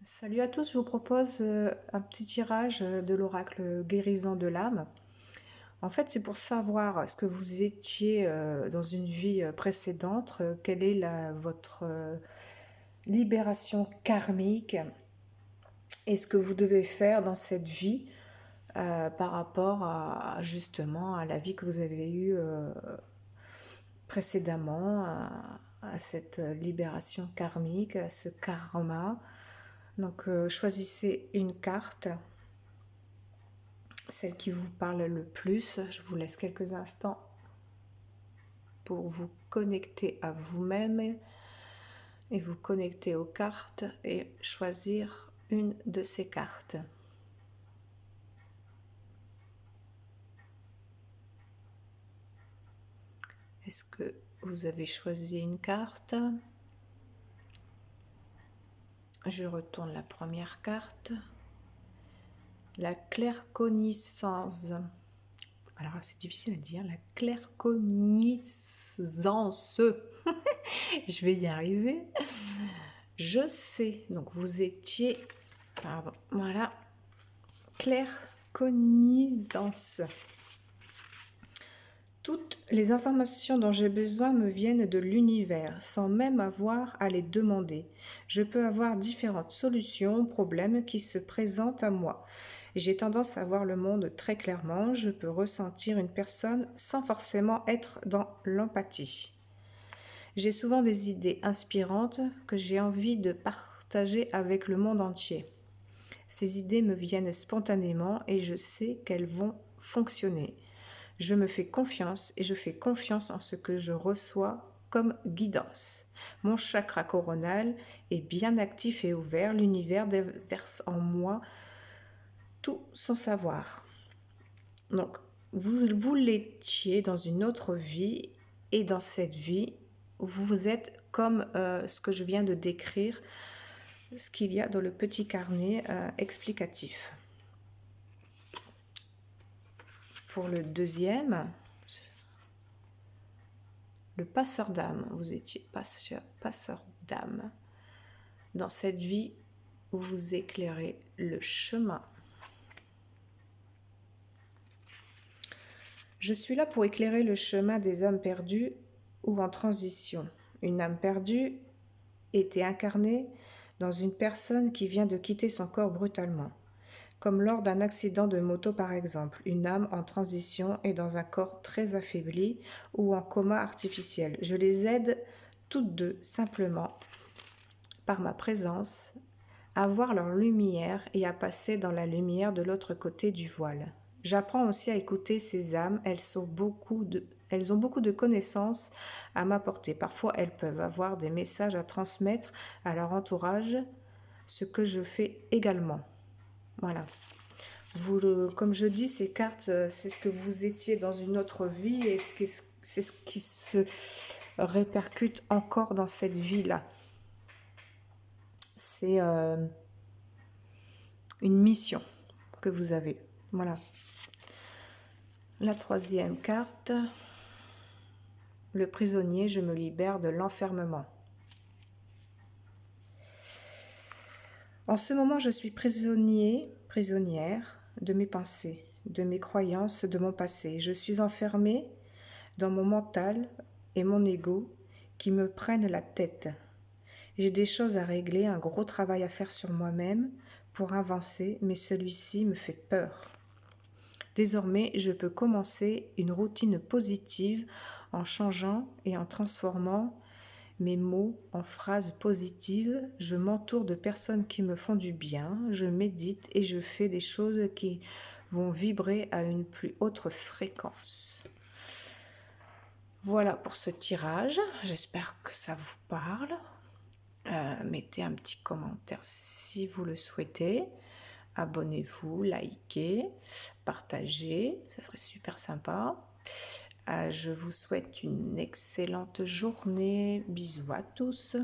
Salut à tous, je vous propose un petit tirage de l'oracle guérison de l'âme. En fait, c'est pour savoir ce que vous étiez dans une vie précédente, quelle est votre libération karmique et ce que vous devez faire dans cette vie par rapport justement à la vie que vous avez eue précédemment, à cette libération karmique, à ce karma. Donc choisissez une carte, celle qui vous parle le plus. Je vous laisse quelques instants pour vous connecter à vous-même et vous connecter aux cartes et choisir une de ces cartes. Est-ce que vous avez choisi une carte? Je retourne la première carte. La claircognissance. Alors c'est difficile à dire, la claircognissance. Je vais y arriver. Je sais, donc vous étiez, pardon, voilà, claircognissance. Toutes les informations dont j'ai besoin me viennent de l'univers, sans même avoir à les demander. Je peux avoir différentes solutions aux problèmes qui se présentent à moi. J'ai tendance à voir le monde très clairement, je peux ressentir une personne sans forcément être dans l'empathie. J'ai souvent des idées inspirantes que j'ai envie de partager avec le monde entier. Ces idées me viennent spontanément et je sais qu'elles vont fonctionner. Je me fais confiance et je fais confiance en ce que je reçois comme guidance. Mon chakra coronal est bien actif et ouvert. L'univers déverse en moi tout son savoir. Donc, vous l'étiez dans une autre vie et dans cette vie, vous êtes comme ce que je viens de décrire, ce qu'il y a dans le petit carnet explicatif. Pour le deuxième, le passeur d'âme, vous étiez passeur d'âme. Dans cette vie, vous éclairez le chemin. Je suis là pour éclairer le chemin des âmes perdues ou en transition. Une âme perdue était incarnée dans une personne qui vient de quitter son corps brutalement. Comme lors d'un accident de moto par exemple, une âme en transition est dans un corps très affaibli ou en coma artificiel. Je les aide toutes deux simplement par ma présence à voir leur lumière et à passer dans la lumière de l'autre côté du voile. J'apprends aussi à écouter ces âmes, elles ont beaucoup de connaissances à m'apporter. Parfois, elles peuvent avoir des messages à transmettre à leur entourage, ce que je fais également. Voilà. Comme je dis, ces cartes, c'est ce que vous étiez dans une autre vie et c'est ce qui se répercute encore dans cette vie-là. C'est une mission que vous avez. Voilà. La troisième carte, le prisonnier, je me libère de l'enfermement. En ce moment, je suis prisonnière de mes pensées, de mes croyances, de mon passé. Je suis enfermée dans mon mental et mon ego qui me prennent la tête. J'ai des choses à régler, un gros travail à faire sur moi-même pour avancer, mais celui-ci me fait peur. Désormais, je peux commencer une routine positive en changeant et en transformant mes mots en phrases positives. Je m'entoure de personnes qui me font du bien, je médite et je fais des choses qui vont vibrer à une plus haute fréquence. Voilà pour ce tirage, j'espère que ça vous parle. Mettez un petit commentaire si vous le souhaitez. Abonnez-vous, likez, partagez, ça serait super sympa. Je vous souhaite une excellente journée. Bisous à tous.